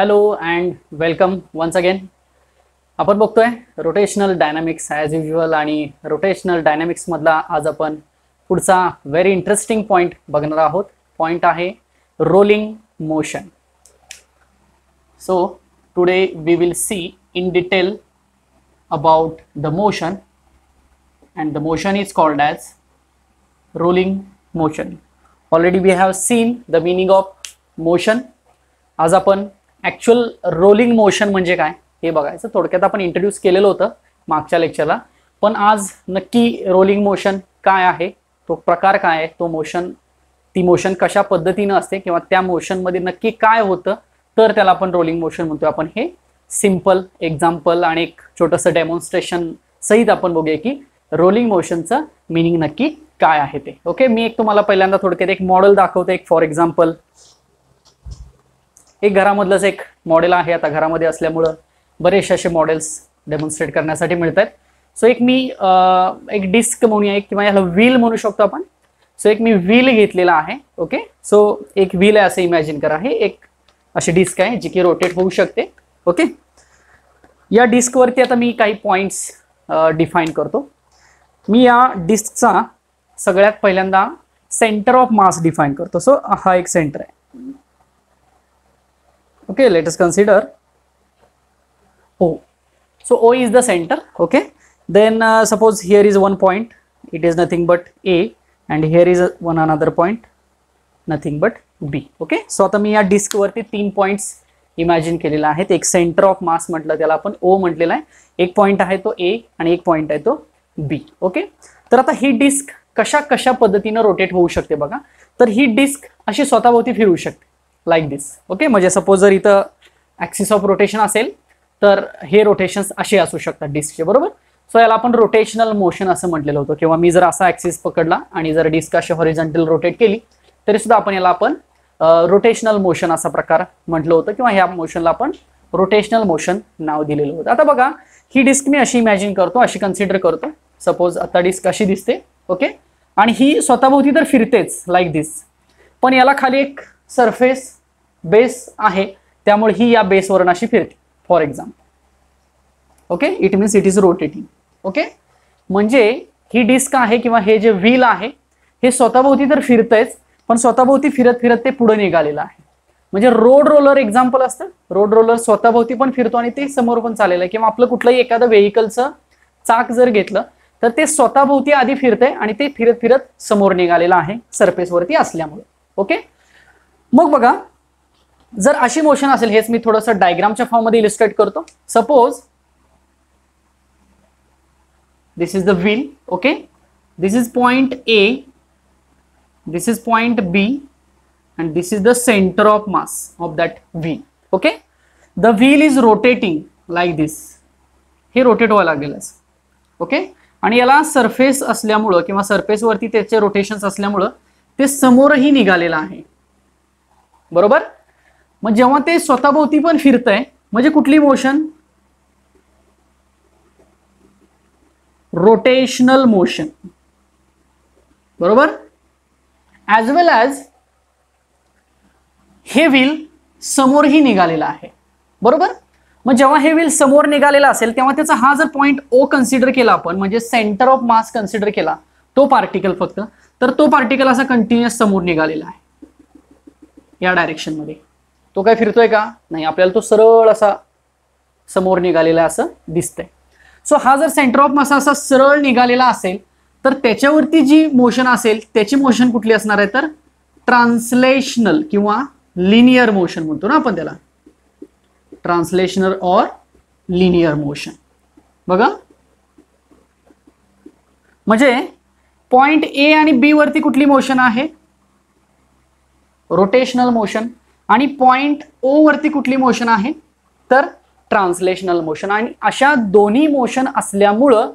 Hello and welcome once again. आपण बघतोय rotational dynamics as usual आणि रोटेशनल डायनामिक्स मधला आज आपण पुढचा व्हेरी इंटरेस्टिंग पॉइंट बघणार आहोत. पॉइंट आहे rolling motion. So today we will see in detail about the motion, and the motion is called as rolling motion. Already we have seen the meaning of motion. आज आपण actual rolling motion म्हणजे काय हे बघायचं. थोडक्यात आपण introduce केलेलं होतं मागच्या लेक्चरला, पण आज नक्की रोलिंग मोशन काय आहे, तो प्रकार काय आहे, तो मोशन, ती मोशन कशा पद्धतीने असते किंवा त्या मोशन मध्ये नक्की काय होतं, तर त्याला आपण रोलिंग मोशन म्हणतो. आपण हे सिंपल एक्झाम्पल आणि एक छोटंसं डेमॉन्स्ट्रेशन सहित आपण बघूया की रोलिंग मोशनचं मिनिंग नक्की काय आहे ते. ओके, मी एक तुम्हाला पहिल्यांदा थोडक्यात एक मॉडेल दाखवतो. एक फॉर एक्झाम्पल एक घरामधलंच एक मॉडेल आहे. आता घरामध्ये असल्यामुळं बरेचसे असे मॉडेल्स डेमॉन्स्ट्रेट करण्यासाठी मिळत आहेत. सो एक मी एक डिस्क म्हणूया किंवा याला व्हील म्हणू शकतो आपण. सो एक मी व्हील घेतलेला आहे. ओके, सो एक व्हील आहे असं इमॅजिन करा. हे एक अशी डिस्क आहे जी की रोटेट होऊ शकते. ओके, या डिस्कवरती आता मी काही पॉइंट्स डिफाइन करतो. मी या डिस्कचा सगळ्यात पहिल्यांदा सेंटर ऑफ मास डिफाइन करतो. सो हा एक सेंटर आहे. Okay, let us consider O. So O is the center. Okay, then suppose here is one point, it is nothing but A, and here is one another point, nothing but B. Okay, so आता मी या disk वरती 3 points imagine केलेला आहेत. एक centre of mass म्हटलं त्याला आपण O म्हटलेला आहे. एक पॉइंट आहे तो A आणि एक पॉइंट आहे तो B. ओके, तर आता ही डिस्क कशा कशा पद्धतीने रोटेट होऊ शकते बघा. तर ही डिस्क अशी स्वतःभोवती फिरू शकते लाईक दिस. ओके, म्हणजे सपोज जर इथं ॲक्सिस ऑफ रोटेशन असेल तर हे रोटेशन्स असे असू शकतात डिस्कचे, बरोबर. सो याला आपण रोटेशनल मोशन असं म्हटलेलं होतं. किंवा मी जर असा ॲक्सिस पकडला आणि जर डिस्क अशी हॉरिझॉन्टल रोटेट केली तरी सुद्धा आपण याला रोटेशनल मोशन असा प्रकार म्हटलं होतं, किंवा ह्या मोशनला आपण रोटेशनल मोशन नाव दिलेलं होतं. आता बघा, ही डिस्क मी अशी इमॅजिन करतो, अशी कन्सिडर करतो. सपोज आता डिस्क अशी दिसते. ओके, आणि ही स्वतःभोवती तर फिरतेच लाईक दिस, पण याला खाली एक सरफेस बेस आहे, त्यामुळे ही या बेसवरून अशी फिरते for example. Okay, it means it is rotating. Okay, म्हणजे ही डिस्क आहे किंवा हे जे व्हील आहे हे स्वतःभोवती तर फिरतंयच, पण स्वतःभोवती फिरत फिरत ते पुढे निघालेलं आहे. म्हणजे रोड रोलर एक्झाम्पल असतं. रोड रोलर स्वतःभोवती पण फिरतो आणि ते समोर पण चाललेलं आहे. किंवा आपलं कुठलंही एखादं व्हेकलचं चाक जर घेतलं तर ते स्वतःभोवती आधी फिरतंय आणि ते फिरत फिरत समोर निघालेलं आहे सरफेसवरती असल्यामुळे. ओके, मग बघा, जर अशी मोशन असेल, हेच मी थोडंसं डायग्रामच्या फॉर्म मध्ये इलिस्ट्रेट करतो. Suppose this is the wheel. Okay, this is point A, this is point B, and this is the center of mass of that wheel. Okay, the wheel is rotating like this. हे rotate व्हायला लागलेलं आहे. Okay, आणि याला surface असल्यामुळं किंवा surface वरती त्याचे रोटेशन्स असल्यामुळं ते समोरही निघालेलं आहे, बरोबर. मग जेव्हा ते स्वतःभोवती पण फिरतंय म्हणजे कुठली मोशन? रोटेशनल मोशन, बरोबर. ॲज वेल ॲज हे व्हील समोरही निघालेला आहे, बरोबर. मग जेव्हा हे व्हील समोर निघालेला असेल तेव्हा त्याचा हा जर पॉइंट O कन्सिडर केला आपण, म्हणजे सेंटर ऑफ मास कन्सिडर केला तो पार्टिकल फक्त, तर तो पार्टिकल असा कंटिन्युअस समोर निघालेला आहे या डायरेक्शन मध्ये. तो काय फिरतोय का? नाही, आपल्याला तो सरळ असा समोर निघालेला असं दिसतंय. सो हा जर सेंटर ऑफ मास असा सरळ निघालेला असेल तर त्याच्यावरती जी मोशन असेल त्याची मोशन कुठली असणार आहे? तर ट्रान्सलेशनल किंवा लिनियर मोशन म्हणतो ना आपण त्याला, ट्रान्सलेशनल और लिनियर मोशन. बघा, म्हणजे पॉइंट ए आणि बी वरती कुठली मोशन आहे? Rotational motion. आणि पॉइंट ओ वरती कुठली मोशन आहे? तर ट्रान्सलेशनल मोशन. आणि अशा दोन्ही मोशन असल्यामुळं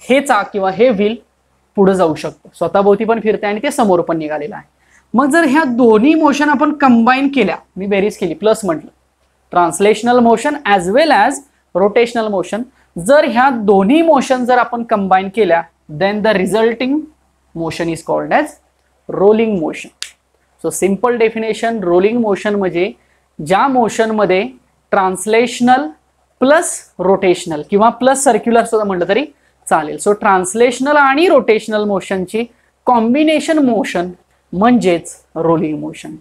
हे चाक किंवा हे व्हील पुढे जाऊ शकतो, स्वतःभोवती पण फिरते आणि ते समोर पण निघालेलं आहे. मग जर ह्या दोन्ही मोशन आपण कंबाईन केल्या, मी बेरीज केली, प्लस म्हटलं, translational motion as well as rotational motion, जर ह्या दोन्ही मोशन जर आपण कंबाईन केल्या, then the resulting motion is called as rolling motion. So simple definition, rolling motion म्हणजे ज्या मोशनमध्ये ट्रान्सलेशनल प्लस रोटेशनल किंवा प्लस सर्क्युलर सुद्धा म्हटलं तरी चालेल. सो ट्रान्सलेशनल आणि रोटेशनल मोशनची कॉम्बिनेशन मोशन म्हणजेच रोलिंग मोशन.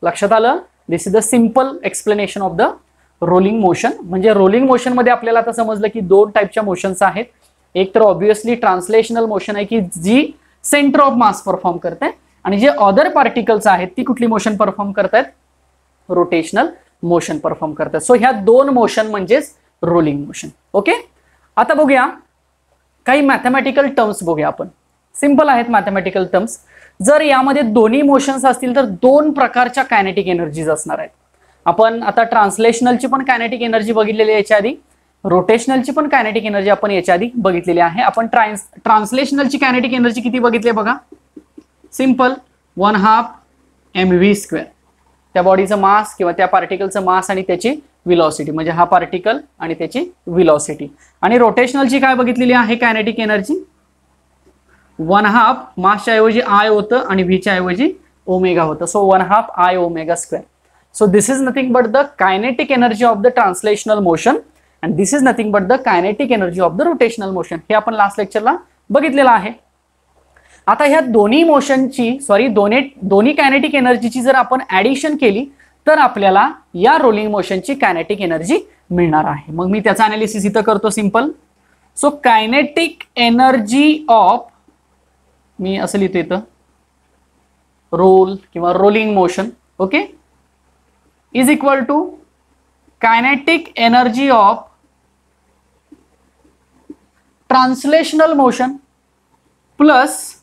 लक्षात आलं? This is the simple explanation of the rolling motion. म्हणजे रोलिंग मोशन मध्ये आपल्याला आता समजलं की दोन टाईपच्या मोशन्स आहेत. एक तर ऑब्व्हियसली ट्रान्सलेशनल मोशन आहे की जी सेंटर ऑफ मास परफॉर्म करते, आणि जे अदर पार्टिकल्स आहेत ती कुठली मोशन परफॉर्म करतात? रोटेशनल मोशन परफॉर्म करतात. सो ह्या दोन मोशन म्हणजेच रोलिंग मोशन. ओके, आता बघूया काही मॅथमॅटिकल टर्म्स बघूया आपण. सिंपल आहेत मॅथमॅटिकल टर्म्स. जर यामध्ये दोन्ही मोशन्स असतील तर दोन प्रकारच्या कायनेटिक एनर्जीज असणार आहेत. आपण आता ट्रान्सलेशनलची पण कायनेटिक एनर्जी बघितलेली आहे याच्या आधी, रोटेशनलची पण कायनेटिक एनर्जी आपण याच्या आधी बघितलेली आहे. आपण ट्रान्सलेशनलची कायनेटिक एनर्जी किती बघितली बघा. Simple 1/2 mv². त्या बॉडीचं मास किंवा त्या पार्टिकलचं मास आणि त्याची व्हेलॉसिटी, म्हणजे हा पार्टिकल आणि त्याची व्हेलॉसिटी. आणि रोटेशनलची काय बघितलेली आहे कायनेटिक एनर्जी? 1/2 मासच्या ऐवजी I होतं आणि v च्या ऐवजी ओमेगा होतं. So 1/2 I ω². So this is nothing but the kinetic energy of the translational motion and this is nothing but the kinetic energy of the rotational motion. हे आपण last लेक्चरला बघितलेलं आहे. आता ह्या दोन्ही मोशनची दोन्ही कायनेटिक एनर्जीची जर आपण ऍडिशन केली तर आपल्याला या रोलिंग मोशनची कायनेटिक एनर्जी मिळणार आहे. मग मी त्याचा अनालिसिस इथं करतो simple. So kinetic energy of, मी असं लिहितो इथं, रोल किंवा rolling motion, okay, is equal to kinetic energy of translational motion plus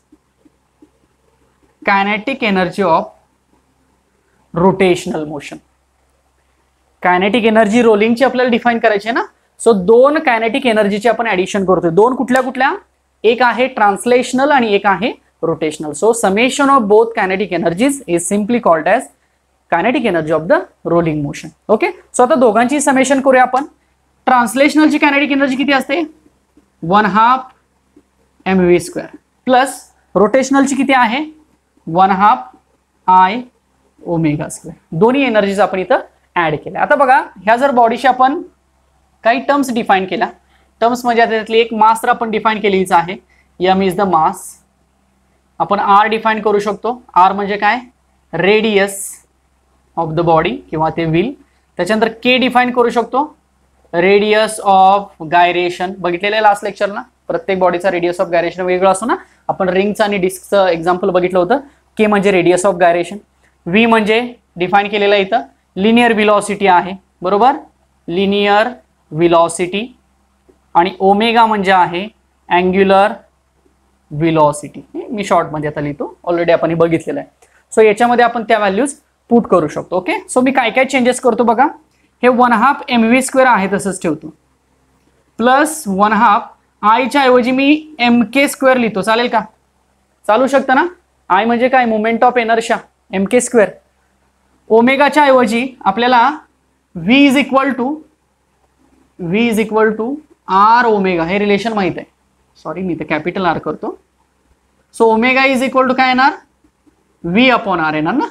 kinetic energy of rotational motion. Kinetic energy रोलिंगची आपल्याला डिफाइन करायची आहे ना. सो दोन कायनेटिक एनर्जीची आपण ऍडिशन करतोय. दोन कुठल्या कुठल्या? एक आहे ट्रान्सलेशनल आणि एक आहे rotational. So summation of both kinetic energies is simply called as kinetic energy of the rolling motion. Okay, so आता दोघांची समेशन करूया आपण. ट्रान्सलेशनलची कायनेटिक एनर्जी किती असते? 1/2 mv² प्लस रोटेशनलची किती आहे? 1/2 I ω². दोन्ही एनर्जीज आपण इथं ऍड केल्या. आता बघा, ह्या जर बॉडीशी आपण काही टर्म्स डिफाइन केल्या, टर्म्स म्हणजे त्यातली एक मास तर आपण डिफाइन केलीच आहे. m is the mass. आपण r डिफाइन करू शकतो. r म्हणजे काय? रेडियस ऑफ द बॉडी किंवा ते व्हील. त्याच्यानंतर k डिफाइन करू शकतो, रेडियस ऑफ गायरेशन. बघितलेलं आहे लास्ट लेक्चरला, प्रत्येक बॉडीचा रेडियस ऑफ गायरेशन वेगळा असतो ना. आपण रिंगचं आणि डिस्कचं एक्झाम्पल बघितलं होतं. k म्हणजे रेडियस ऑफ गायरेशन. v म्हणजे डिफाइन केलेला इथं लिनियर व्हेलॉसिटी आहे, बरोबर, लिनियर व्हेलॉसिटी. आणि ओमेगा म्हणजे आहे अँग्युलर व्हेलॉसिटी. मी शॉर्ट मध्ये आता लिहितो, ऑलरेडी आपण हे बघितलेलं आहे. सो याच्यामध्ये आपण त्या व्हॅल्यूज पुट करू शकतो. ओके, सो मी काय काय चेंजेस करतो बघा. हे 1/2 mv² आहे तसंच ठेवतो, प्लस 1/2 I च्या ऐवजी मी mk² लिहितो. चालेल का? चालू शकतं ना. I म्हणजे काय? Moment of inertia, mk². ओमेगाच्या ऐवजी आपल्याला v is equal to r omega, हे रिलेशन माहित आहे. सॉरी, मी इथे कॅपिटल R करतो. So omega is equal to काय येणार? v/r येणार ना.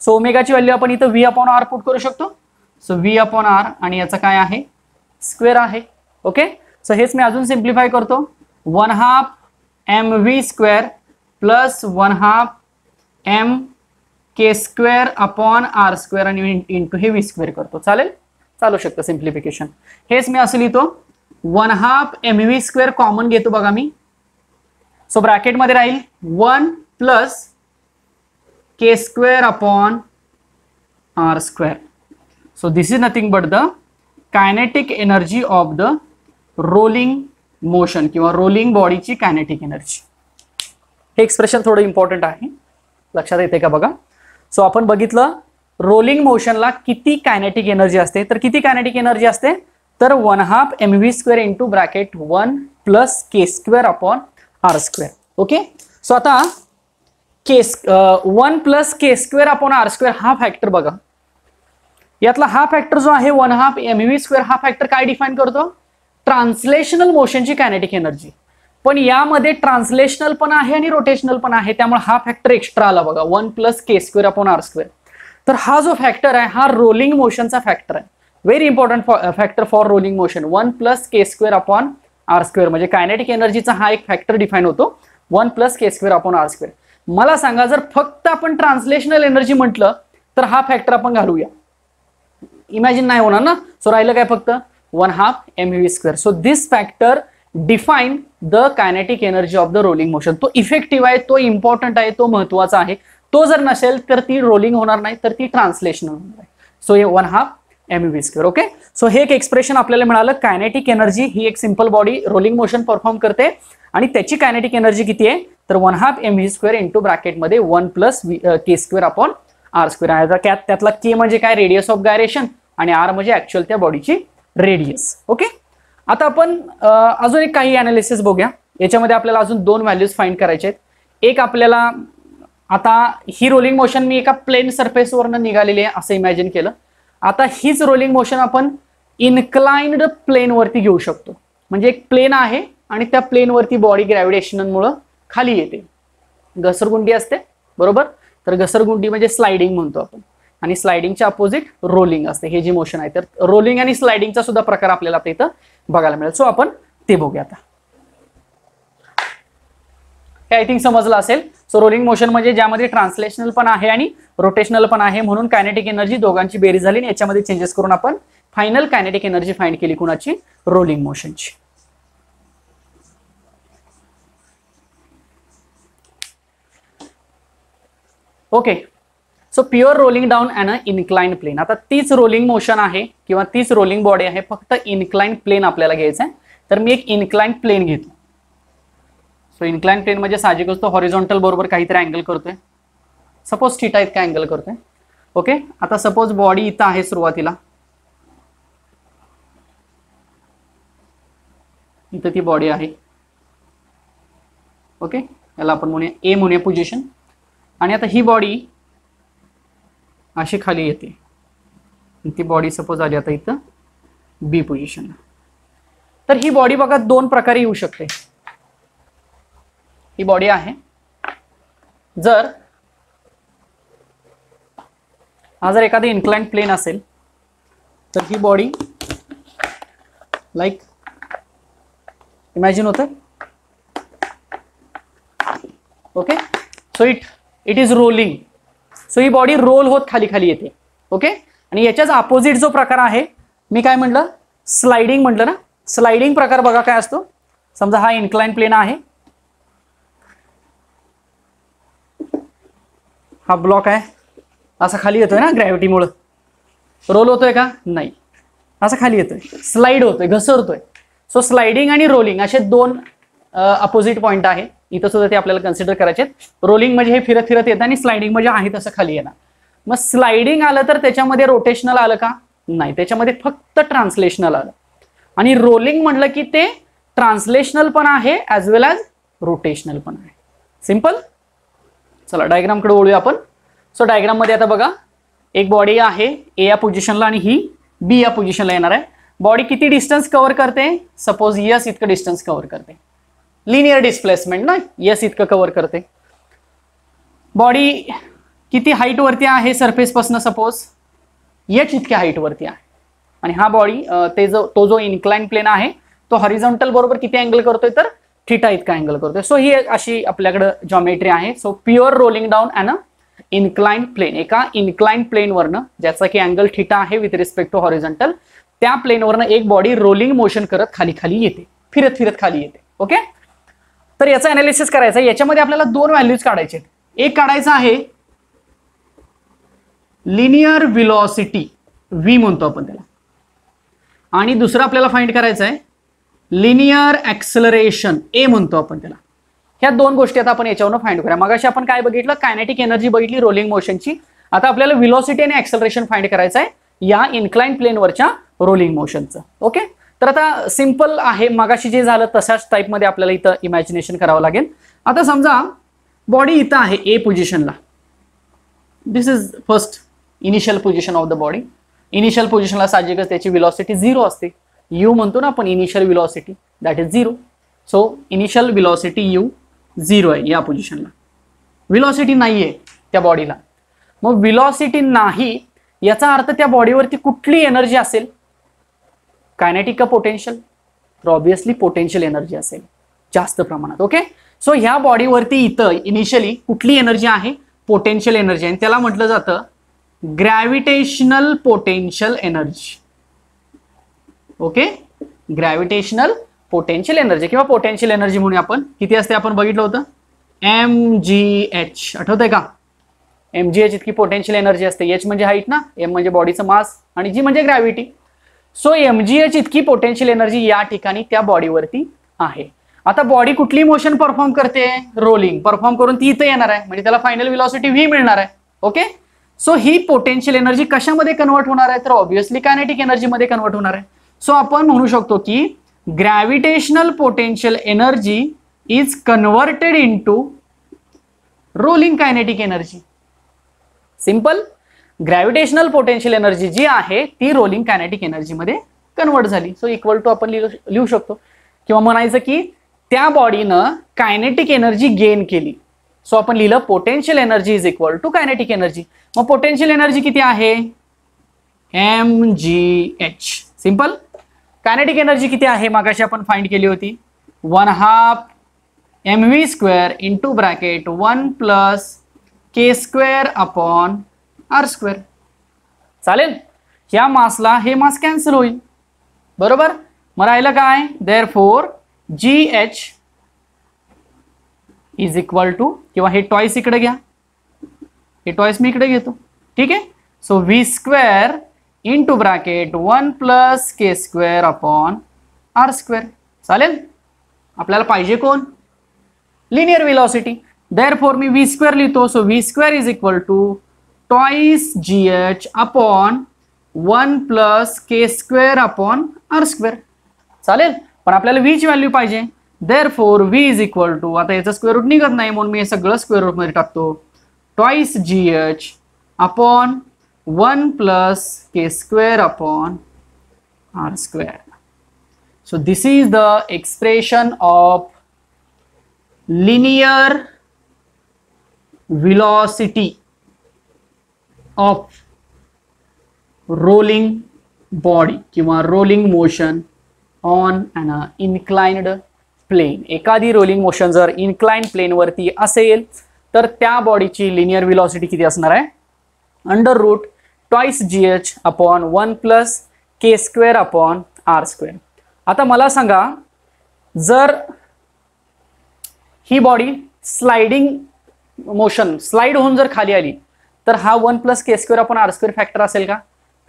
सो ओमेगाची व्हॅल्यू आपण इथं v/r पुट करू शकतो. सो v/r आणि याचा काय आहे? स्क्वेअर आहे. ओके, सो हेच मी अजून सिम्प्लिफाय करतो. 1/2 mv² प्लस 1/2 mk² आणि इंटू हे v² करतो. चालेल, चालू शकतं सिम्प्लिफिकेशन. हेच मी असं लिहितो, 1/2 mv² कॉमन घेतो बघा मी. सो ब्रॅकेटमध्ये राहील 1 plus k² r². So this is nothing but the kinetic energy of the rolling motion किंवा रोलिंग बॉडीची कायनेटिक एनर्जी. हे एक्सप्रेशन थोडं इम्पॉर्टंट आहे, लक्षात येते का बघा. सो आपण बघितलं रोलिंग मोशनला किती कायनेटिक एनर्जी असते. तर किती कायनेटिक एनर्जी असते? तर 1/2 mv² into bracket 1 plus k² r². Okay, so आता 1 प्लस k² r² हा फॅक्टर बघा. यातला हा फॅक्टर जो आहे 1/2 mv² हा फॅक्टर काय डिफाइन करतो? ट्रान्सलेशनल मोशनची कायनेटिक एनर्जी. पण यामध्ये ट्रान्सलेशनल पण आहे आणि रोटेशनल पण आहे, त्यामुळे हा फॅक्टर एक्स्ट्रा आला बघा, 1 प्लस k² r². तर हा जो फॅक्टर आहे हा रोलिंग मोशनचा फॅक्टर आहे, very important factor for rolling motion. 1 + k²/r², म्हणजे कायनेटिक एनर्जीचा हा एक फॅक्टर डिफाईन होतो, 1 + k²/r². मला सांगा जर फक्त आपण ट्रान्सलेशनल एनर्जी म्हटलं तर हा फॅक्टर आपण घालूया, इमॅजिन नाही होणार ना. सो राहिलं काय फक्त 1/2 mv². So this factor define the kinetic energy of the rolling motion. तो इफेक्टिव्ह आहे, तो इम्पॉर्टंट आहे, तो महत्वाचा आहे. तो जर नसेल तर ती रोलिंग होणार नाही, तर ती ट्रान्सलेशनल होणार आहे. सो हे 1/2 mv². ओके, सो हे एक एक्सप्रेशन आपल्याला मिळालं. कायनेटिक एनर्जी ही एक simple body rolling motion perform करते आणि त्याची कायनेटिक एनर्जी किती आहे तर 1/2 mv² इंटू ब्रॅकेटमध्ये 1 + k²/r². त्यातला के म्हणजे काय, रेडियस ऑफ गायरेशन, आणि आर म्हणजे ऍक्च्युअल त्या बॉडीची रेडियस. ओके, आता आपण अजून एक काही अनालिसिस बघूया. याच्यामध्ये आपल्याला अजून 2 व्हॅल्यूज फाइंड करायचे आहेत. एक आपल्याला आता ही रोलिंग मोशन मी एका प्लेन सरफेसवरनं निघालेली आहे असं इमॅजिन केलं. आता हीच रोलिंग मोशन आपण इन्क्लाइन्ड प्लेनवरती घेऊ शकतो. म्हणजे एक प्लेन आहे आणि त्या प्लेनवरती बॉडी ग्रॅव्हिटेशनमुळे खाली येते, घसरगुंडी असते बरोबर. तर घसरगुंडी म्हणजे स्लायडिंग म्हणतो आपण, आणि स्लायडिंगच्या अपोजिट रोलिंग असते. हे जी मोशन आहे तर रोलिंग आणि स्लायडिंगचा सुद्धा प्रकार आपल्याला आता इथं बघायला मिळेल. सो आपण ते बघूया आता. हे आय थिंक समजलं असेल. सो रोलिंग मोशन म्हणजे ज्यामध्ये ट्रान्सलेशनल पण आहे आणि रोटेशनल पण आहे, म्हणून कायनेटिक एनर्जी दोघांची बेरीज झाली आणि याच्यामध्ये चेंजेस करून आपण फायनल कायनेटिक एनर्जी फाइंड केली कुणाची, रोलिंग मोशनची. Okay, so pure rolling down an a inclined plane. आता तीच रोलिंग मोशन आहे किंवा तीच रोलिंग बॉडी आहे, फक्त इन्क्लाइंड प्लेन आपल्याला घ्यायचं आहे. तर मी एक इन्क्लाइंड प्लेन घेतो. सो इन्क्लाइंड प्लेन म्हणजे साहजिकच तो हॉरिझॉन्टल बरोबर काहीतरी अँगल करतोय, सपोज थीटा इतका अँगल करतोय. ओके, आता सपोज बॉडी इथं आहे सुरुवातीला, इथं ती बॉडी आहे. ओके, याला आपण म्हणूया ए म्हणूया पोझिशन. आणि आता ही बॉडी अशी खाली येते, ती बॉडी सपोज आली आता इथं बी पोझिशनला. तर ही बॉडी बघा 2 प्रकारे येऊ शकते. ही बॉडी आहे, जर हा जर एखादी इन्क्लाइन्ड प्लेन असेल तर ही बॉडी लाईक इमॅजिन होतं. Okay, so it is rolling. So he body roll होत खाली खाली येते. ओके, आणि याच्याच अपोजिट जो प्रकार आहे, मी काय म्हटलं, स्लाइडिंग म्हटलं ना. स्लाइडिंग प्रकार बघा काय असतो. समजा हा इन्क्लाइन्ड प्लेन आहे, हा ब्लॉक आहे, असा खाली येतोय ना ग्रॅव्हिटीमुळे. रोल होतोय का, नाही, असा खाली येतोय, स्लाइड होतोय, घसरतोय. सो स्लाइडिंग आणि रोलिंग असे 2 अपोजिट पॉइंट आहे. इथं सुद्धा ते आपल्याला कन्सिडर करायचे. रोलिंग म्हणजे हे फिरत फिरत येतं आणि स्लाइडिंग म्हणजे आहे तसं खाली येणार. मग स्लाइडिंग आलं तर त्याच्यामध्ये रोटेशनल आलं का, नाही, त्याच्यामध्ये फक्त ट्रान्सलेशनल आलं. आणि रोलिंग म्हटलं की ते ट्रान्सलेशनल पण आहे ॲज वेल ॲज रोटेशनल पण आहे. सिंपल. चला डायग्राम कडे वळूया आपण. सो डायग्राम मध्ये आता बघा, एक बॉडी आहे ए या पोझिशनला आणि ही बी या पोझिशनला येणार आहे. बॉडी किती डिस्टन्स कव्हर करते, सपोज यस इतकं डिस्टन्स कव्हर करते. लिनियर डिस्प्लेसमेंट ना, यस इतकं कव्हर करते. बॉडी किती हाईट वरती आहे सरफेस पासून, सपोज एच इतक्या हाईट वरती आहे. आणि हा बॉडी तो जो इन्क्लाइन्ड प्लेन आहे तो हॉरिझॉन्टल बरोबर किती अँगल करतोय तर थीटा इतका अँगल करतोय. सो ही अशी आपल्याकडे जॉमेट्री आहे. So pure rolling down an a inclined plane, एका इन्क्लाइन्ड प्लेनवरनं ज्याचा की अँगल थीटा आहे विथ रिस्पेक्ट टू हॉरिझॉन्टल, त्या प्लेनवरनं एक बॉडी रोलिंग मोशन करत खाली खाली येते, फिरत फिरत खाली येते. ओके, तर याचा अनालिसिस करायचा. याच्यामध्ये आपल्याला 2 व्हॅल्यूज काढायचे. एक काढायचा आहे लिनियर व्हेलॉसिटी, व्ही म्हणतो आपण त्याला, आणि दुसरं आपल्याला फाइंड करायचं आहे लिनियर ऍक्सलरेशन, ए म्हणतो आपण त्याला. ह्या 2 गोष्टी आता आपण याच्यावरून फाइंड करूया. मगाशी आपण काय बघितलं, कायनेटिक एनर्जी बघितली रोलिंग मोशनची. आता आपल्याला व्हेलॉसिटी आणि ऍक्सलरेशन फाइंड करायचं आहे या इन्क्लाइन्ड प्लेनवरच्या रोलिंग मोशनचं. ओके, तर आता सिंपल आहे, मगाशी जे झालं तशाच टाईपमध्ये आपल्याला इथं इमॅजिनेशन करावं लागेल. आता समजा बॉडी इथं आहे ए पोझिशनला. This is first initial position of the body. Initial पोझिशनला साहजिकच त्याची व्हेलॉसिटी 0 असते. यू म्हणतो ना आपण initial velocity, that is 0. So initial velocity you 0 आहे या पोझिशनला, व्हेलॉसिटी नाहीये त्या बॉडीला. मग व्हेलॉसिटी नाही याचा अर्थ त्या बॉडीवरती कुठली एनर्जी असेल, कायनेटिक का पोटेन्शियल, तर ऑब्विसली पोटेन्शियल एनर्जी असेल जास्त प्रमाणात. ओके, सो ह्या बॉडीवरती इथं इनिशियली कुठली एनर्जी आहे, पोटेन्शियल एनर्जी, आणि त्याला म्हटलं जातं gravitational potential energy. Okay, gravitational potential energy किंवा पोटेन्शियल एनर्जी म्हणून आपण किती असते आपण बघितलं होतं, mgh. आठवतंय का, mgh इतकी पोटेन्शियल एनर्जी असते. h म्हणजे हाईट ना, m म्हणजे बॉडीचं मास आणि g म्हणजे ग्रॅव्हिटी. सो mgh इतकी पोटेन्शियल एनर्जी या ठिकाणी त्या बॉडीवरती आहे. आता बॉडी कुठली मोशन परफॉर्म करते, रोलिंग परफॉर्म करून ती इथे येणार आहे, म्हणजे त्याला फायनल व्हेलॉसिटी v मिळणार आहे. ओके, सो ही पोटेन्शियल एनर्जी कशामध्ये कन्वर्ट होणार आहे, तर ऑब्विसली कायनेटिक एनर्जी मध्ये कन्वर्ट होणार आहे. सो आपण म्हणू शकतो की gravitational potential energy is converted into rolling kinetic energy. Simple, gravitational potential energy जी आहे ती रोलिंग कायनेटिक एनर्जी मध्ये कन्वर्ट झाली. सो इक्वल टू आपण लिहू शकतो किंवा म्हणायचं की त्या बॉडीनं कायनेटिक एनर्जी गेन केली. सो आपण लिहिलं potential energy is equal to kinetic energy. मग पोटेन्शियल एनर्जी किती आहे, mgh. सिंपल. कायनेटिक एनर्जी किती आहे मागाशी आपण फाइंड केली होती, 1/2 mv² into bracket 1 + k² upon r². चालेल, या मासला हे मास कॅन्सल होईल, बरोबर. मग राहिलं काय, therefore gh is equal to, किंवा हे टॉईस इकडे घ्या, हे टॉईस मी इकडे घेतो, ठीक आहे. So v² into bracket 1 + k² upon r². चालेल, आपल्याला पाहिजे कोण, लिनियर व्हेलॉसिटी. देअरफॉर मी v² लिहितो. So v² is equal to twice gh upon 1 + k² upon r². चालेल, पण आपल्याला v ची व्हॅल्यू पाहिजे. Therefore v is equal to, आता याचं स्क्वेअर रूट निघत नाही म्हणून मी हे सगळं स्क्वेअर रूट मध्ये टाकतो, twice gh upon 1 + k² upon r². So this is the expression of linear velocity of rolling body किंवा rolling motion on an inclined plane. एखादी रोलिंग मोशन जर इन्क्लाइंड प्लेन वरती असेल तर त्या बॉडीची लिनियर व्हेलॉसिटी किती असणार आहे, √ twice gh upon 1 + k² upon r². आता मला सांगा, जर ही बॉडी स्लाइडिंग मोशन स्लाइड होऊन जर खाली आली तर हा 1 + k² अपॉन r² फॅक्टर असेल का,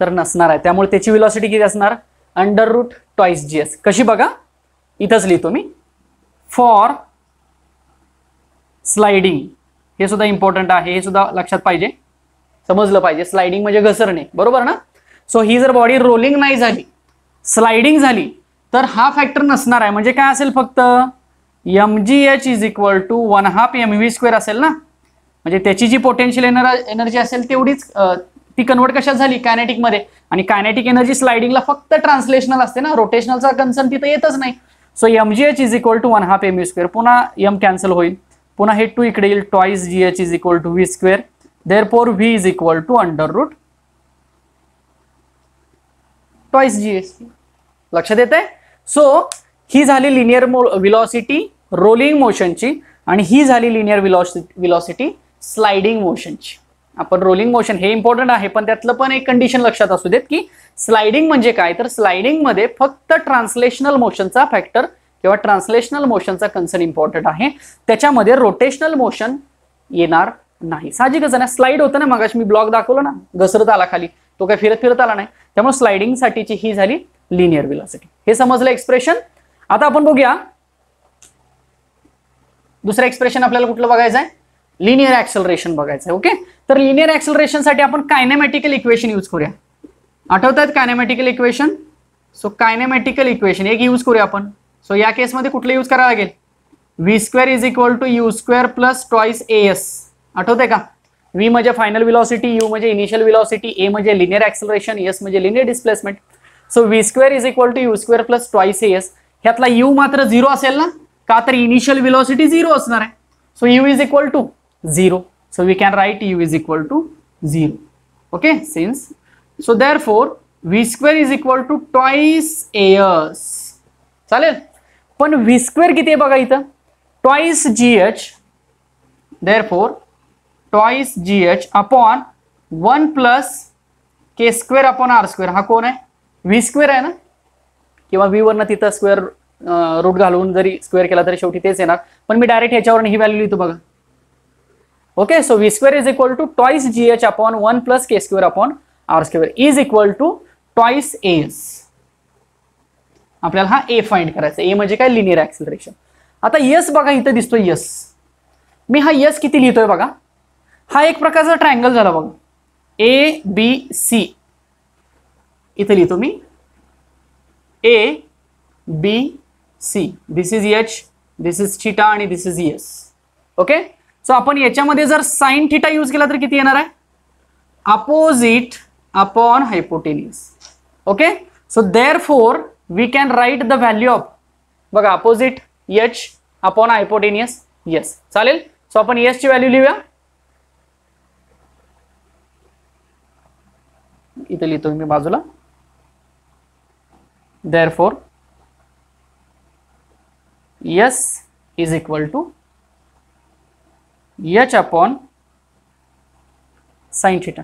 तर नसणार आहे. त्यामुळे त्याची व्हेलॉसिटी किती असणार, √ टॉईस gh. कशी बघा, इथंच लिहितो मी, फॉर स्लाइडिंग. हे सुद्धा इम्पॉर्टंट आहे, हे सुद्धा लक्षात पाहिजे, समजलं पाहिजे. स्लाइडिंग म्हणजे घसरणे, बरोबर ना. सो ही जर बॉडी रोलिंग नाही झाली, स्लाइडिंग झाली, तर हा फॅक्टर नसणार आहे. म्हणजे काय असेल, फक्त mgh is equal to 1/2 mv² असेल ना. म्हणजे त्याची जी पोटेन्शियल एनर्जी असेल तेवढीच ती कन्वर्ट कशात झाली, कायनेटिक मध्ये. आणि कायनेटिक एनर्जी स्लाइडिंगला फक्त ट्रान्सलेशनल असते ना, रोटेशनलचा कन्सर्न तिथे येतच नाही. So mgh is equal to 1/2 mv². पुन्हा m कॅन्सल होईल, पुन्हा हे 2 इकडे येईल, twice gh is equal to v². Therefore v is equal to √ twice gh. लक्षात येते. सो ही झाली लिनियर व्हेलॉसिटी रोलिंग मोशनची, आणि ही झाली लिनियर व्हेलॉसिटी स्लाइडिंग मोशनची. आपण रोलिंग मोशन हे इम्पॉर्टंट आहे, पण त्यातलं पण एक कंडिशन लक्षात असू देत की स्लाइडिंग म्हणजे काय, तर स्लाइडिंग मध्ये फक्त ट्रान्सलेशनल मोशनचा फॅक्टर किंवा ट्रान्सलेशनल मोशनचा कन्सर्न इम्पॉर्टंट आहे. त्याच्यामध्ये रोटेशनल मोशन येणार नाही. साहजिकच आहे ना, स्लाइड होतं ना, मगाशी मी ब्लॉक दाखवलं ना, घसरत आला खाली, तो काय फिरत फिरत आला नाही. त्यामुळे स्लाइडिंग साठीची ही झाली लिनियर व्हेलॉसिटी. हे समजलं एक्सप्रेशन. आता आपण बघूया दुसरं एक्सप्रेशन. आपल्याला कुठलं बघायचं आहे, लिनियर ऍक्सलरेशन बघायचं आहे. ओके, तर लिनियर ऍक्सलरेशन साठी आपण कायनेमॅटिकल इक्वेशन यूज करूया. आठवतात कायनेमॅटिकल इक्वेशन. सो कायनेमॅटिकल इक्वेशन एक यूज करूया आपण. सो या केसमध्ये कुठलं यूज करावं लागेल, v² is equal to u² + twice as. आठवतंय का, v म्हणजे फायनल व्हेलॉसिटी, u म्हणजे इनिशियल व्हेलॉसिटी, a म्हणजे लिनियर ऍक्सलरेशन, s म्हणजे linear displacement. So v² is equal to u² + twice as. ह्यातला u मात्र 0 असेल ना, का तर इनिशियल व्हेलॉसिटी 0 असणार आहे. So u is equal to 0. So we can write u is equal to 0. Okay, since so therefore v square is equal to twice as. चालेल, पण v square किती आहे बघा इथं, twice gh, therefore twice gh upon 1 plus k square upon r square. हा कोण आहे, v square आहे ना, किंवा v वरनं तिथं स्क्वेअर रूट घालून जरी स्क्वेअर केला तरी शेवटी तेच येणार, पण मी डायरेक्ट ह्याच्यावरून ही व्हॅल्यू लिहितो बघा. Okay, so v square is equal to twice gh upon 1 plus k square upon r square is equal to twice as. आपल्याला हा a फाइंड करायचा. a म्हणजे काय, लिनियर ऍक्सिलरेशन. आता s बघा इथं दिसतोय s, मी हा s किती लिहितोय बघा, हा एक प्रकारचा ट्रायंगल झाला बघा, a b c. इथं लिहितो मी a b c, this is h, this is theta आणि दिस इज s. ओके, सो आपण याच्यामध्ये जर साइन थीटा यूज केला तर किती येणार आहे, opposite upon hypotenuse. Okay, so therefore we can write the value of, बघा opposite h upon hypotenuse s. चालेल, सो आपण s ची व्हॅल्यू लिहूया. इथे लिहितो मी बाजूला, therefore s is equal to h upon sine theta.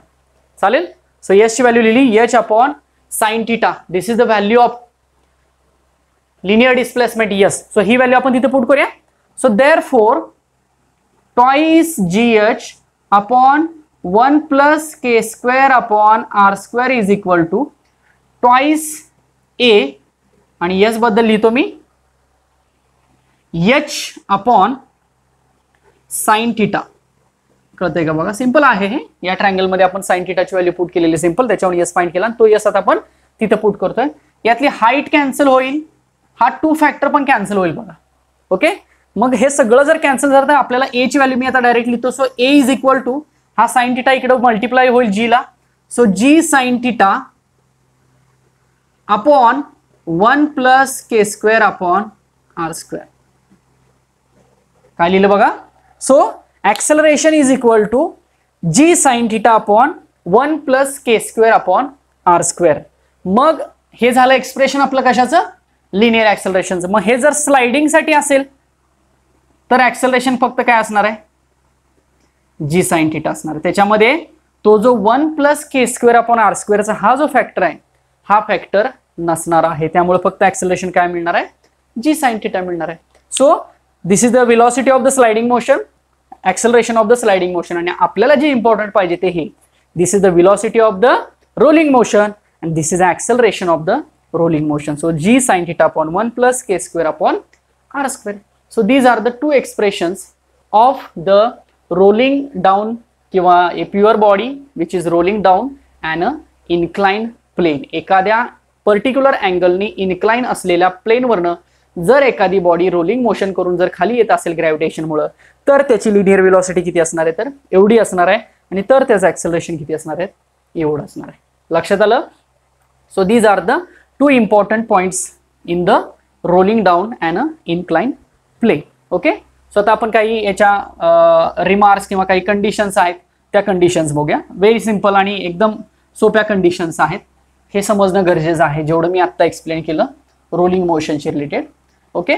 चालेल, सो s ची व्हॅल्यू लिहिली, h upon sine theta. This is the value of linear displacement s. So ही व्हॅल्यू आपण तिथे पुट करूया. So therefore twice gh upon 1 plus k square upon r square is equal to twice a, आणि s बद्दल लिहितो मी h upon sine theta. कळतंय का बघा, सिंपल आहे हे. या ट्रायंगल मध्ये आपण साइन थीटाची व्हॅल्यू पुट केलेली सिंपल, त्याच्यावर s फाइंड केला, तो s आता आपण तिथे पुट करतोय. यातली हाईट कॅन्सल होईल, हा 2 फॅक्टर पण कॅन्सल होईल बघा. ओके, मग हे सगळं जर कॅन्सल झालं तर आपल्याला a ची व्हॅल्यू मी आता डायरेक्ट लिहितो. So a is equal to, हा साइन थीटा इकडे मल्टिप्लाय होईल g ला, so g sine theta upon 1 plus k square upon r square. काय लिहिलं बघा, so acceleration is equal to g sin theta upon 1 plus k square upon r square. मग हे झालं एक्सप्रेशन आपलं कशाचं, लिनियर ऍक्सेलरेशनचं. मग हे जर स्लाइडिंग साठी असेल तर ऍक्सेलरेशन फक्त काय असणार आहे, g sin theta असणार आहे. त्याच्यामध्ये तो जो 1 plus k square upon r square चा हा जो फॅक्टर आहे, हा फॅक्टर नसणार आहे. त्यामुळे फक्त ऍक्सेलरेशन काय मिळणार आहे, g sin theta मिळणार आहे. So this is the velocity of the sliding motion, acceleration of the sliding motion. आणि आपल्याला जे इम्पॉर्टंट पाहिजे ते हे, this is the velocity of the rolling motion and this is the acceleration of the rolling motion. So g sin theta upon 1 plus k square upon r square. So these are the two expressions of the rolling down किंवा a pure body which is rolling down and a inclined plane. एखाद्या particular अँगलनी incline असलेल्या plain वरनं जर एखादी body rolling motion करून जर खाली येत असेल ग्रॅव्हिटेशन मुळे, तर त्याची लिनियर वेलोसिटी किती असणार आहे, तर एवढी असणार आहे, आणि तर त्याचं ऍक्सेलरेशन किती असणार आहे, एवढं असणार आहे. लक्षात आलं. So these are the 2 important points in the rolling down and a incline plane. Okay, so आता आपण काही याच्या रिमार्क्स किंवा काही कंडिशन्स आहेत त्या कंडिशन्स बघूया. व्हेरी सिंपल आणि एकदम सोप्या कंडिशन्स आहेत, हे समजणं गरजेचं आहे जेवढं मी आत्ता एक्सप्लेन केलं रोलिंग मोशनशी रिलेटेड. ओके,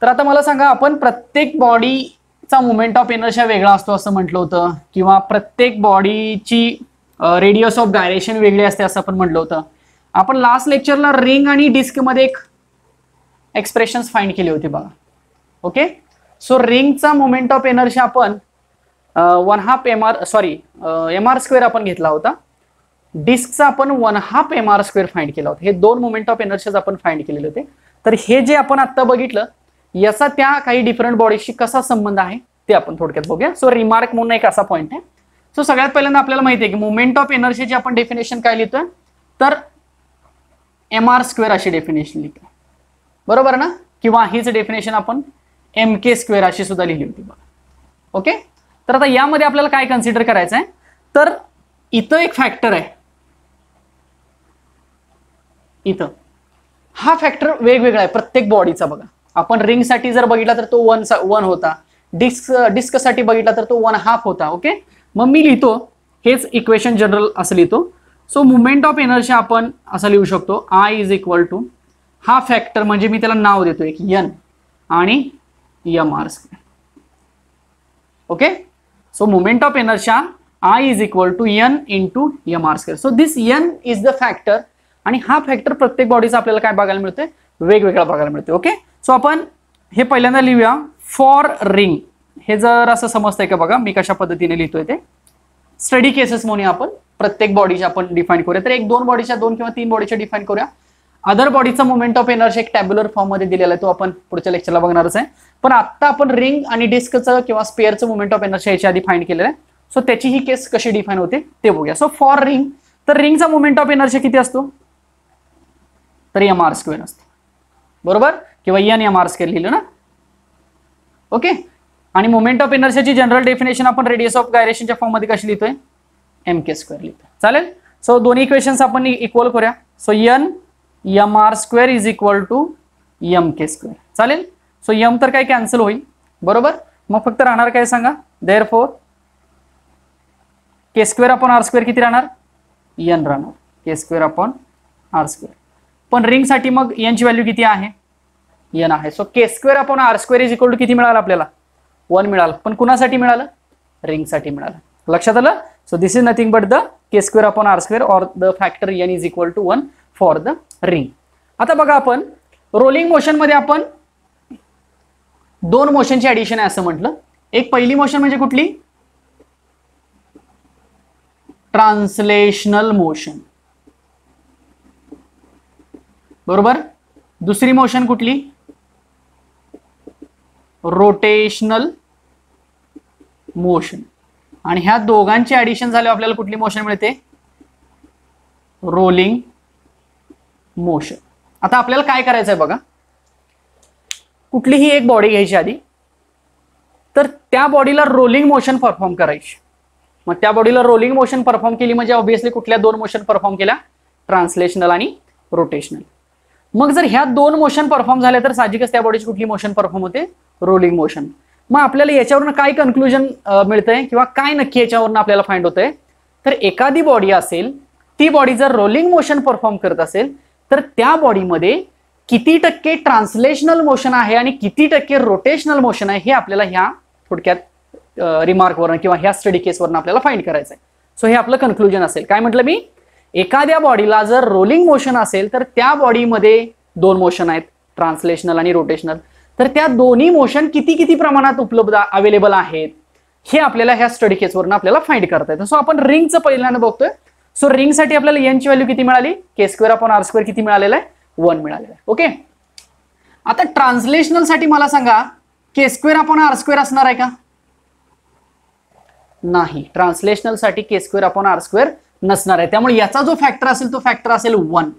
तर आता मला सांगा, आपण प्रत्येक बॉडीचा मोमेंट ऑफ इनर्शिया वेगळा असतो असं म्हटलं होतं, किंवा प्रत्येक बॉडीची रेडियस ऑफ गायरेशन वेगळी असते असं आपण म्हटलं होतं. आपण लास्ट लेक्चरला रिंग आणि डिस्क मध्ये एक एक्सप्रेशन्स फाइंड केली होती बघा. ओके, सो रिंगचा मोमेंट ऑफ इनर्शिया आपण 1/2 mr स्क्वेअर आपण घेतला होता, डिस्कचा आपण 1/2 mr स्क्वेअर फाइंड केला होता. हे 2 मोमेंट ऑफ इनर्शिया आपण फाइंड केलेले होते. तर हे जे आपण आता बघितलं याचा त्या काही डिफरंट बॉडीशी कसा संबंध आहे ते आपण थोडक्यात बघूया. सो रिमार्क म्हणून एक असा पॉइंट आहे. सो सगळ्यात पहिल्यांदा आपल्याला माहिती आहे की मोमेंट ऑफ एनर्जीची आपण डेफिनेशन काय लिहितोय, तर mr स्क्वेअर अशी डेफिनेशन लिहितो, बरोबर ना, किंवा हीच डेफिनेशन आपण mk स्क्वेअर अशी सुद्धा लिहिली होती बघा. ओके, तर आता यामध्ये आपल्याला काय कन्सिडर करायचं आहे, तर इथं एक फॅक्टर आहे, इथं हा फॅक्टर वेगवेगळा आहे प्रत्येक बॉडीचा बघा. आपण रिंग साठी जर बघितला तर तो 1 होता, डिस्क साठी बघितला तर तो 1/2 होता. ओके, मग मी लिहितो हेच इक्वेशन जनरल असं लिहितो. सो मुवमेंट ऑफ इनर्शिया आपण असं लिहू शकतो, I इज इक्वल टू हा फॅक्टर म्हणजे मी त्याला नाव देतो एक n आणि mr स्क्वेअर. Okay, so movement of inertia I is equal to n into mr square. So this n is the factor आणि हा फॅक्टर प्रत्येक बॉडीचा आपल्याला काय बघायला मिळतोय, वेगवेगळा बघायला मिळतोय. ओके, सो आपण हे पहिल्यांदा लिहूया फॉर रिंग. हे जर असं समजतंय का बघा मी कशा पद्धतीने लिहितोय ते. स्टडी केसेस म्हणूया आपण, प्रत्येक बॉडीच्या आपण डिफाईन करूया. तर एक दोन बॉडीच्या, दोन किंवा तीन बॉडीच्या डिफाईन करूया. अदर बॉडीचा मुवमेंट ऑफ एनर्जी एक टॅब्युलर फॉर्म मध्ये दिलेला आहे, तो आपण पुढच्या लेक्चरला बघणारच आहे. पण आता आपण रिंग आणि डिस्कचं किंवा स्पेअरचं मुवमेंट ऑफ एनर्जी याच्या आधी फाइंड केलेलं आहे. सो त्याची ही केस कशी डिफाईन होते ते बघूया. सो फॉर रिंग, तर रिंगचा मुवमेंट ऑफ एनर्जी किती असतो, तर mr स्क्वेअर असतो, बरोबर, किंवा n mr स्क्वेअर लिहिलं ना. ओके, आणि मुवमेंट ऑफ इनर्शियाची जनरल डेफिनेशन आपण रेडियस ऑफ गायरेशनच्या फॉर्म मध्ये कशी लिहितोय, mk स्क्वेअर लिहितोय. चालेल. सो दोन्ही इक्वेशन्स आपण इक्वल करूया. So n mr square is equal to mk square. चालेल. सो m तर काय कॅन्सल होईल, बरोबर, मग फक्त राहणार काय सांगा, therefore k square upon r square किती राहणार, n राहणार, k square upon r square. पण रिंग साठी मग n ची व्हॅल्यू किती आहे, n आहे. So k square upon r square is equal to किती मिळालं आपल्याला, 1 मिळालं. पण कुणासाठी मिळालं, रिंग साठी मिळालं. लक्षात आलं. So this is nothing but the k square upon r square और the factor n is equal to 1 for the ring. आता बघा आपण रोलिंग मोशन मध्ये आपण दोन मोशनची ऍडिशन आहे असं म्हटलं. एक पहिली मोशन म्हणजे कुठली, ट्रान्सलेशनल मोशन, बरोबर. दुसरी मोशन कुठली, रोटेशनल मोशन. आणि ह्या दोघांची ऍडिशन झाल्यावर आपल्याला कुठली मोशन मिळते, रोलिंग मोशन. आता आपल्याला काय करायचं आहे बघा, कुठलीही एक बॉडी घ्यायची आधी, तर त्या बॉडीला रोलिंग मोशन परफॉर्म करायची. मग त्या बॉडीला रोलिंग मोशन परफॉर्म केली म्हणजे ऑब्व्हियसली कुठल्या दोन मोशन परफॉर्म केल्या, ट्रान्सलेशनल आणि रोटेशनल. मग जर ह्या दोन मोशन परफॉर्म झाल्या तर साहजिकच त्या बॉडीची कुठली मोशन परफॉर्म होते, रोलिंग मोशन. मग आपल्याला याच्यावरून काय कन्क्लुजन मिळतंय किंवा काय नक्की याच्यावरून आपल्याला फाइंड होतंय, तर एखादी बॉडी असेल, ती बॉडी जर रोलिंग मोशन परफॉर्म करत असेल तर त्या बॉडीमध्ये किती टक्के ट्रान्सलेशनल मोशन आहे आणि किती टक्के रोटेशनल मोशन आहे हे आपल्याला ह्या थोडक्यात रिमार्कवरून किंवा ह्या स्टडी केसवरून आपल्याला फाइंड करायचं आहे. सो हे आपलं कन्क्लुजन असेल. काय म्हटलं मी, एखाद्या बॉडीला जर रोलिंग मोशन असेल तर त्या बॉडीमध्ये दोन मोशन आहेत, ट्रान्सलेशनल आणि रोटेशनल. तर त्या दोन्ही मोशन किती किती प्रमाणात उपलब्ध अवेलेबल आहेत हे आपल्याला ह्या स्टडी केसवरून आपल्याला फाइंड करता येतं. सो आपण रिंगचं पहिल्यांदा बघतोय. सो रिंग साठी आपल्याला n ची व्हॅल्यू किती मिळाली, k square upon r square किती मिळालेला आहे, 1 मिळालेला आहे. ओके, आता ट्रान्सलेशनल साठी मला सांगा k square upon r square असणार आहे का, नाही. ट्रान्सलेशनल साठी k square upon r square नसणार आहे. त्यामुळे याचा जो फॅक्टर असेल तो फॅक्टर असेल 1.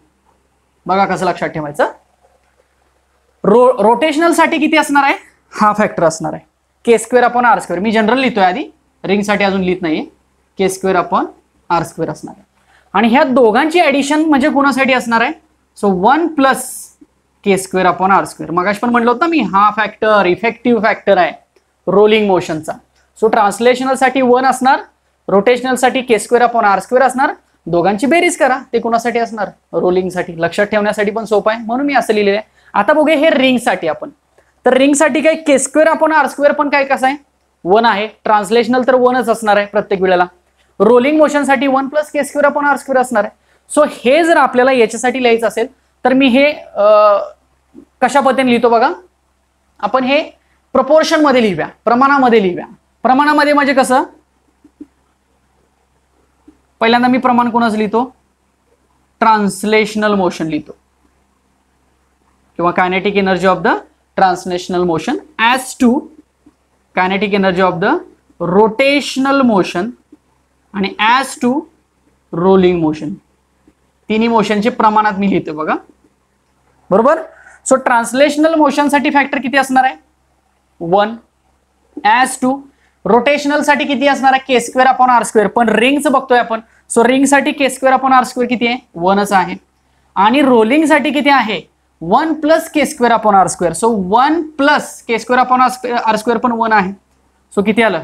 बघा कसं लक्षात ठेवायचं. रोटेशनल साठी किती असणार आहे, हा फॅक्टर असणार आहे, k square upon r square. मी जनरल लिहितोय आधी, रिंग साठी अजून लिहित नाहीये, k square upon r square असणार आहे. आणि ह्या दोघांची ऍडिशन म्हणजे कोणासाठी असणार आहे, so 1 plus k square upon r square. मगाशी पण म्हटलं होतं मी, हा फॅक्टर इफेक्टिव्ह फॅक्टर आहे रोलिंग मोशनचा. सो ट्रान्सलेशनल साठी 1 असणार, रोटेशनल साठी k square upon r square असणार. दोघांची बेरीज करा, ते कोणासाठी असणार, रोलिंग साठी. लक्षात ठेवण्यासाठी पण सोपं आहे म्हणून मी असं लिहिलेलं आहे. आता बघूया हे रिंग साठी आपण. तर रिंग साठी काय k square upon r square पण काय कसं आहे, 1 आहे. ट्रान्सलेशनल तर 1च असणार आहे प्रत्येक वेळेला. रोलिंग मोशन साठी 1 plus k square upon r square असणार आहे. सो हे जर आपल्याला याच्यासाठी लिहायचं असेल तर मी हे कशा पद्धतीने लिहितो बघा, आपण हे प्रपोर्शन मध्ये लिहूया, प्रमाणामध्ये लिहूया. प्रमाणामध्ये म्हणजे कसं, पहिल्यांदा मी प्रमाण कोणाचं लिहितो, ट्रान्सलेशनल मोशन लिहितो किंवा kinetic energy of the translational motion as to kinetic energy of the rotational motion आणि ॲज टू रोलिंग मोशन. तिन्ही मोशनचे प्रमाणात मी लिहितो बघा, बरोबर. सो ट्रान्सलेशनल मोशन साठी फॅक्टर किती असणार आहे, 1. ॲज टू रोटेशनल साठी किती असणार आहे, k square upon r square. पण रिंगचं बघतोय आपण, सो रिंग साठी k square upon r square किती आहे, 1च आहे. आणि रोलिंग साठी किती आहे, 1 plus k square upon r square. So 1 plus k square upon r square पण 1 आहे. सो किती आलं,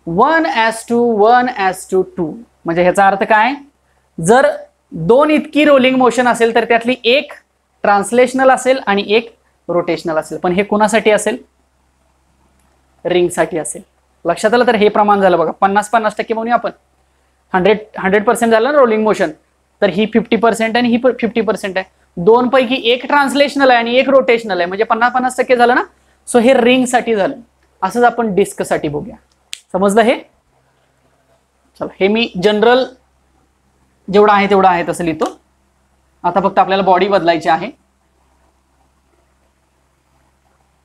1:1:2 म्हणजे ह्याचा अर्थ काय, जर दोन इतकी रोलिंग मोशन असेल तर त्यातली एक ट्रान्सलेशनल असेल आणि एक रोटेशनल असेल. पण हे कोणासाठी असेल, रिंगसाठी असेल. लक्षात आलं. तर हे प्रमाण झालं बघा, 50-50% म्हणूया आपण. 100% झालं ना रोलिंग मोशन, तर ही 50% आणि ही 50% आहे. दोन पैकी एक ट्रान्सलेशनल आहे आणि एक रोटेशनल आहे, म्हणजे 50-50% झालं ना. सो हे रिंग साठी झालं. असंच आपण डिस्क साठी बघूया. समजलं हे. चला, हे मी जनरल जेवढं आहे तेवढं आहे तसं लिहितो. आता फक्त आपल्याला बॉडी बदलायची आहे.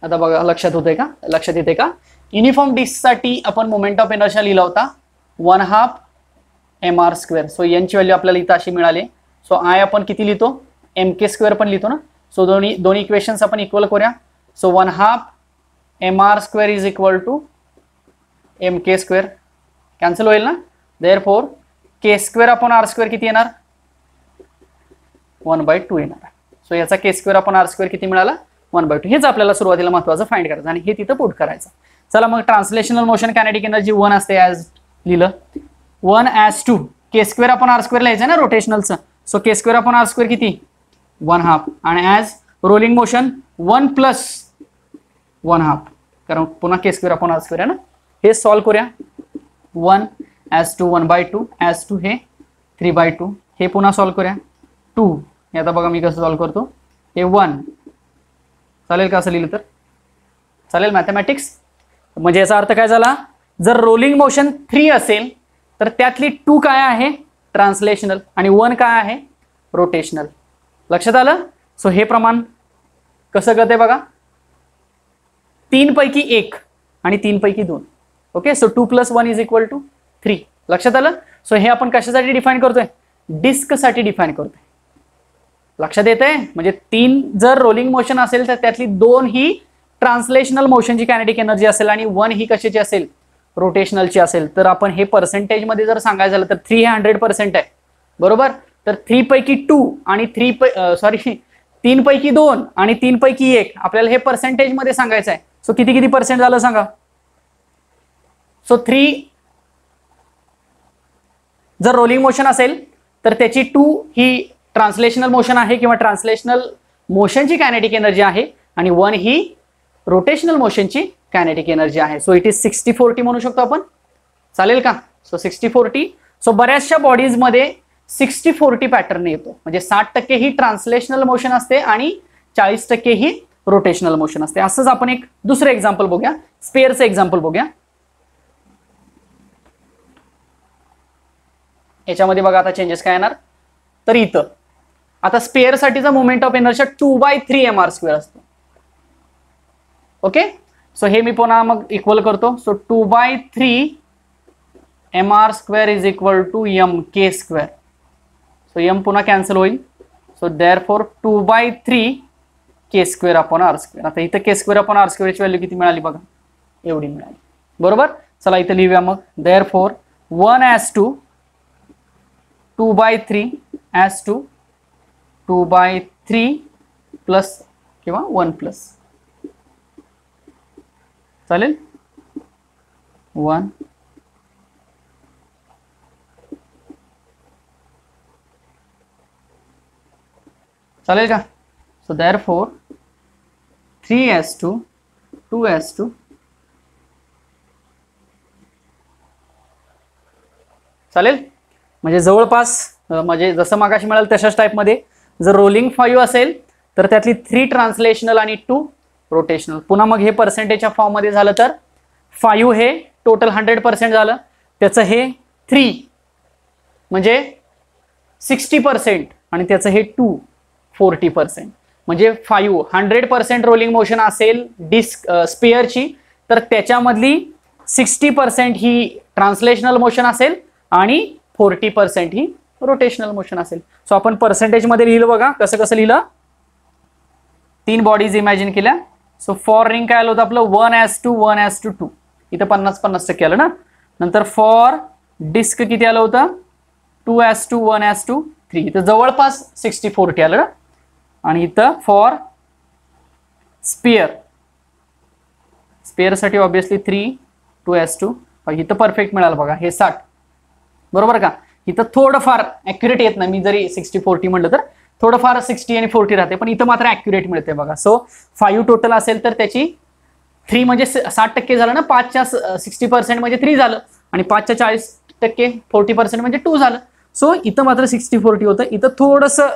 आता बघा, लक्षात होतंय का, लक्षात येते का. युनिफॉर्म डिस्क साठी आपण मोमेंट ऑफ इनर्शिया लिहिला होता 1/2 mr². सो एन ची व्हॅल्यू आपल्याला इथं अशी मिळाली. सो आय आपण किती लिहितो, mk² पण लिहितो ना. सो दोन्ही इक्वेशन्स आपण इक्वल करूया. So 1/2 mr² is equal to mk². Cancel होईल ना. देअरफॉर k²/r² किती येणार, 1/2 येणार. सो याचा k²/r² किती मिळाला, 1/2. हेच आपल्याला सुरुवातीला महत्वाचं फाइंड करायचं आणि हे तिथं पुट करायचं. चला मग ट्रान्सलेशनल मोशन कायनेटिक एनर्जी 1 असते, ॲज लिहिलं 1:2 k²/r² लिहायचं ना रोटेशनलचं. सो k²/r² किती, 1/2. आणि ॲज रोलिंग मोशन 1 + 1/2, कारण पुन्हा k²/r² आहे ना. हे सॉल्व करूया. 1:2 1/2 ॲज हे 3/2. हे पुन्हा सॉल्व करूया. 2 हे आता बघा मी कसं सॉल्व करतो. हे 1 चालेल का, असं लिहिलं तर चालेल. मॅथमॅटिक्स म्हणजे याचा अर्थ काय झाला, जर रोलिंग मोशन 3 असेल तर त्यातली 2 काय आहे, ट्रान्सलेशनल, आणि 1 काय आहे, रोटेशनल. लक्षात आलं. सो हे प्रमाण कसं करते बघा, 3 पैकी 1 आणि 3 पैकी 2. Okay. So 2 + 1 is equal to 3. लक्षात आलं. सो हे आपण कशासाठी डिफाईन करतोय, डिस्क साठी डिफाईन करतोय. लक्षात येतंय. म्हणजे 3 जर रोलिंग मोशन असेल तर त्यातली 2 ही ट्रान्सलेशनल मोशनची कायनेटिक एनर्जी असेल आणि 1 ही कशाची असेल, रोटेशनलची असेल. तर आपण हे पर्सेंटेज मध्ये जर सांगायचं झालं तर 3 हे 100% आहे, बरोबर. तर 3 पैकी 2 आणि 3 पैकी 2 आणि 3 पैकी 1 आपल्याला हे पर्सेंटेज मध्ये सांगायचं आहे. सो किती पर्सेंट झालं सांगा. सो 3 जर रोलिंग मोशन असेल तर त्याची 2 ही ट्रान्सलेशनल मोशन आहे किंवा ट्रान्सलेशनल मोशनची कायनेटिक एनर्जी आहे आणि 1 ही रोटेशनल मोशनची कायनेटिक एनर्जी आहे. सो इट इज 60-40 म्हणू शकतो आपण. चालेल का. सो 60-40. सो बऱ्याचशा बॉडीज मध्ये 60-40 पॅटर्न येतो, म्हणजे 60% ही ट्रान्सलेशनल मोशन असते आणि 40% ही रोटेशनल मोशन असते. असंच आपण एक दुसरं एक्झाम्पल बघूया, स्पेअरचं एक्झाम्पल बघूया. याच्यामध्ये बघा आता चेंजेस काय येणार. तर इथं आता स्पेअर साठीचा मोमेंट ऑफ इनर्शिया 2/3 mr² असतो. ओके. सो हे मी पुन्हा मग इक्वल करतो. So 2/3 mr² is equal to mk². So m पुन्हा कॅन्सल होईल. So therefore 2/3 k²/r². आता इथं k²/r² ची व्हॅल्यू किती मिळाली बघा, एवढी मिळाली, बरोबर. चला इथं लिहूया मग. देअरफॉर 1:2 2/3 2/3 प्लस किंवा 1+. चालेल. 1 चालेल का. सो देअरफॉर 3:2 2:2 चालेल. म्हणजे जवळपास म्हणजे जसं मागाशी मिळालं तशाच टाईपमध्ये जर रोलिंग 5 असेल तर त्यातली 3 ट्रान्सलेशनल आणि 2 रोटेशनल. पुन्हा मग हे पर्सेंटेजच्या फॉर्म मध्ये झालं तर 5 हे टोटल 100% झालं, त्याचं हे 3 म्हणजे 60% आणि त्याचं हे 2 40%. म्हणजे 5 100% रोलिंग मोशन असेल डिस्क स्पेअरची तर त्याच्यामधली 60% ही ट्रान्सलेशनल मोशन असेल आणि 40% ही रोटेशनल मोशन असेल. सो आपण पर्सेंटेज मध्ये लिहिलं बघा, कसं लिहिलं. 3 बॉडीज इमॅजिन केल्या. सो फॉर रिंग काय आलं होतं आपलं 1:2 1:2. इथं 50-50% आलं ना. नंतर फॉर डिस्क किती आलं होतं 2:2 1:3. इथं जवळपास 60-40 आलं ना. आणि इथं फॉर स्पेअर साठी ऑब्विसली 3 2:2 इथं परफेक्ट मिळालं बघा, हे 60 बरोबर का. इथं थोडंफार ॲक्युरेट येत नाही, मी जरी 60-40 म्हटलं तर थोडंफार 60 आणि 40 राहते, पण इथं मात्र ॲक्युरेट मिळते बघा. सो 5 टोटल असेल तर त्याची 3 म्हणजे 60% झालं ना, 5च्या 60% म्हणजे 3 झालं, आणि 5च्या 40% 40% म्हणजे 2 झालं. सो इथं मात्र 60-40 होतं, इथं थोडंसं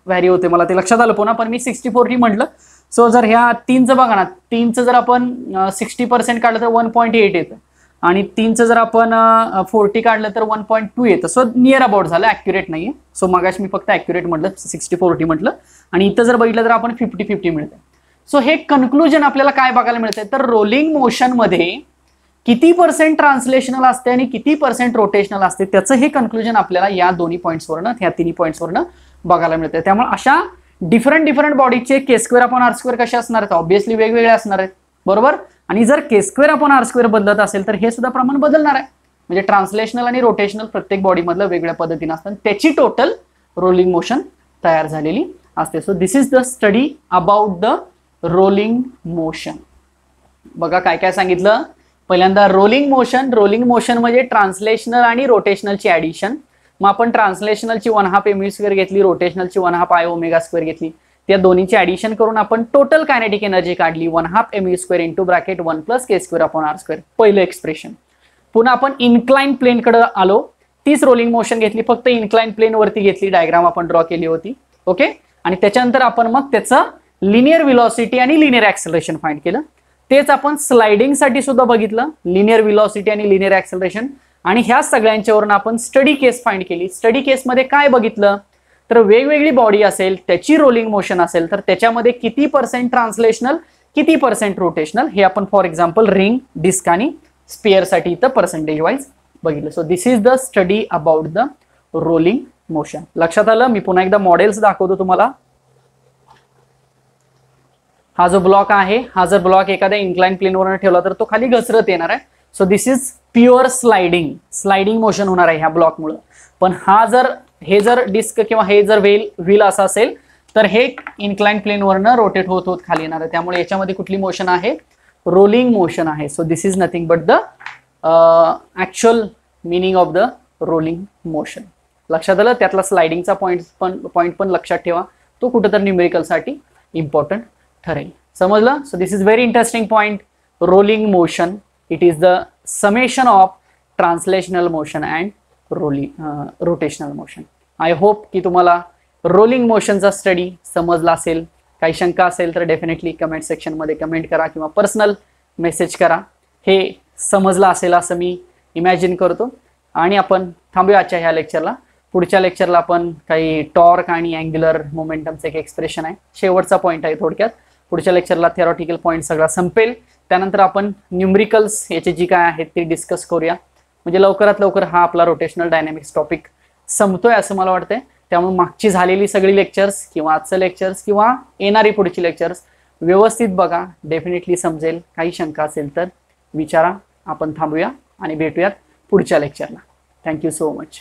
व्हॅरी होते, मला ते लक्षात आलं पुन्हा, पण मी 60-40 म्हटलं. सो जर ह्या 3चं बघा ना, 3चं जर आपण 60% काढलं तर 1.8 येतं, आणि 3चं जर आपण 40 काढलं तर 1.2 येतं. सो नियर अबाउट झालं, ॲक्युरेट नाहीये. सो मगाशी मी फक्त ॲक्युरेट म्हटलं, 60-40 म्हटलं, आणि इथं जर बघितलं तर आपण 50-50 मिळतं. सो हे कन्क्लुजन आपल्याला काय बघायला मिळतंय, तर रोलिंग मोशनमध्ये किती % ट्रान्सलेशनल असते आणि किती % रोटेशनल असते, त्याचं हे कन्क्लुजन आपल्याला या दोन्ही पॉईंट्सवरनं, ह्या तिन्ही पॉईंट्सवरनं बघायला मिळते. त्यामुळे अशा डिफरंट बॉडीचे k²/r² कसे असणार आहेत, ऑब्व्हियसली वेगवेगळे असणार आहेत, बरोबर. आणि जर k²/r² बदलत असेल तर हे सुद्धा प्रमाण बदलणार आहे. म्हणजे ट्रान्सलेशनल आणि रोटेशनल प्रत्येक बॉडीमधलं वेगळ्या पद्धतीने असतं, त्याची टोटल रोलिंग मोशन तयार झालेली असते. So this is the study about the rolling motion. बघा काय काय सांगितलं. पहिल्यांदा रोलिंग मोशन म्हणजे ट्रान्सलेशनल आणि रोटेशनलची ऍडिशन. मग आपण ट्रान्सलेशनलची 1/2 mv² घेतली, रोटेशनलची 1/2 I⍵² घेतली. त्या दोन्हीची ऍडिशन करून आपण टोटल कायनेटिक एनर्जी काढली 1/2 mv² इंटू ब्रॅकेट 1 + k²/r², पहिलं एक्सप्रेशन. पुन्हा आपण इन्क्लाइन प्लेनकडे आलो, तीच रोलिंग मोशन घेतली, फक्त इन्क्लाइन प्लेन वरती घेतली, डायग्राम आपण ड्रॉ केली होती, ओके. आणि त्याच्यानंतर आपण मग त्याचं लिनियर व्हेलॉसिटी आणि लिनियर ऍक्सेलरेशन फाइंड केलं. तेच आपण स्लाइडिंग साठी सुद्धा बघितलं, लिनियर व्हेलॉसिटी आणि लिनियर ऍक्सेलरेशन. आणि ह्या सगळ्यांच्यावरून आपण स्टडी केस फाइंड केली. स्टडी केसमध्ये काय बघितलं, तर वेगवेगळी बॉडी असेल, त्याची रोलिंग मोशन असेल, तर त्याच्यामध्ये किती % ट्रान्सलेशनल, किती % रोटेशनल, हे आपण फॉर एक्झाम्पल रिंग, डिस्क आणि स्पिअर साठी इथं पर्सेंटेज वाईज बघितलं. So this is the study about the rolling motion. लक्षात आलं. मी पुन्हा एकदा मॉडेल्स दाखवतो तुम्हाला. हा जो ब्लॉक आहे, हा जर ब्लॉक एखाद्या इन्क्लाइन प्लेनवर ठेवला तर तो खाली घसरत येणार आहे. So this is pure sliding motion होणार आहे ह्या ब्लॉकमुळे. पण हे जर डिस्क किंवा हे जर व्हील असं असेल तर हे इन्क्लाइन प्लेनवरनं रोटेट होत खाली येणार आहे. त्यामुळे याच्यामध्ये कुठली मोशन आहे, रोलिंग मोशन आहे. So this is nothing but the actual meaning of the rolling motion. लक्षात आलं. त्यातला स्लाइडिंगचा पॉइंट पण लक्षात ठेवा, तो कुठेतरी न्यूमेरिकलसाठी इम्पॉर्टंट ठरेल. समजलं. So this is very interesting point. Rolling motion, it is the summation of translational motion and rotational motion. I hope की तुम्हाला रोलिंग मोशनचा स्टडी समजला असेल. काही शंका असेल तर डेफिनेटली कमेंट सेक्शनमध्ये कमेंट करा किंवा पर्सनल मेसेज करा. हे समजलं असेल असं मी इमॅजिन करतो. आणि आपण थांबूया आजच्या ह्या लेक्चरला. पुढच्या लेक्चरला आपण काही टॉर्क आणि अँग्युलर मोमेंटमचं एक एक्सप्रेशन आहे, शेवटचा पॉईंट आहे थोडक्यात. पुढच्या लेक्चरला थिअरॉटिकल पॉईंट सगळा संपेल. त्यानंतर आपण न्यूमरिकल्स याचे जी काय आहेत ते डिस्कस करूया. म्हणजे लवकरात लवकर हा आपला रोटेशनल डायनॅमिक्स टॉपिक संपतोय असं मला वाटतंय. त्यामुळे मागची झालेली सगळी लेक्चर्स किंवा आजचं लेक्चर्स किंवा येणारी पुढची लेक्चर्स व्यवस्थित बघा, डेफिनेटली समजेल. काही शंका असेल तर विचारा. आपण थांबूया आणि भेटूयात पुढच्या लेक्चरला. Thank you so much.